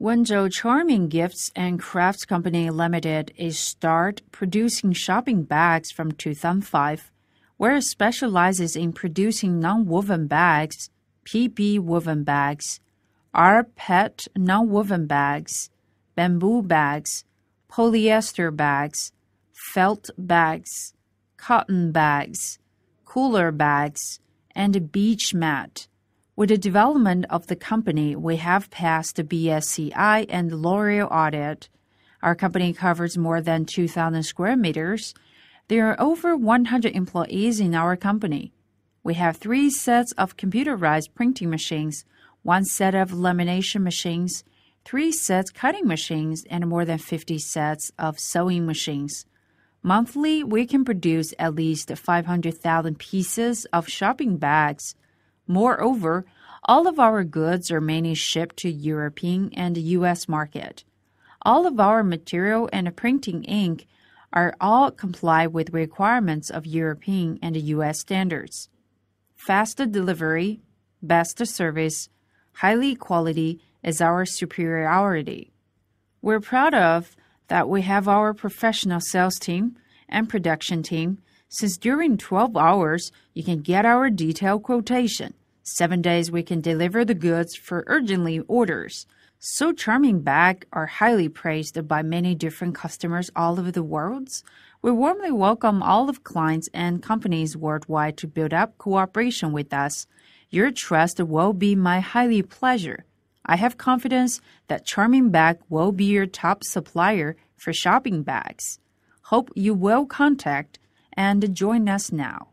Wenzhou Charming Gifts and Crafts Company Limited is started producing shopping bags from 2005, where it specializes in producing non-woven bags, PP woven bags, rPET non-woven bags, bamboo bags, polyester bags, felt bags, cotton bags, cooler bags, and beach mat. With the development of the company, we have passed the BSCI and L'Oreal audit. Our company covers more than 2,000 square meters. There are over 100 employees in our company. We have 3 sets of computerized printing machines, 1 set of lamination machines, 3 sets cutting machines, and more than 50 sets of sewing machines. Monthly, we can produce at least 500,000 pieces of shopping bags. Moreover, all of our goods are mainly shipped to European and U.S. market. All of our material and printing ink are all comply with requirements of European and U.S. standards. Fast delivery, best service, high quality is our superiority. We're proud of that we have our professional sales team and production team, since during 12 hours you can get our detailed quotation. 7 days we can deliver the goods for urgently orders. So charming bags are highly praised by many different customers all over the world. We warmly welcome all of clients and companies worldwide to build up cooperation with us. Your trust will be my highly pleasure. I have confidence that Charming Bag will be your top supplier for shopping bags. Hope you will contact and join us now.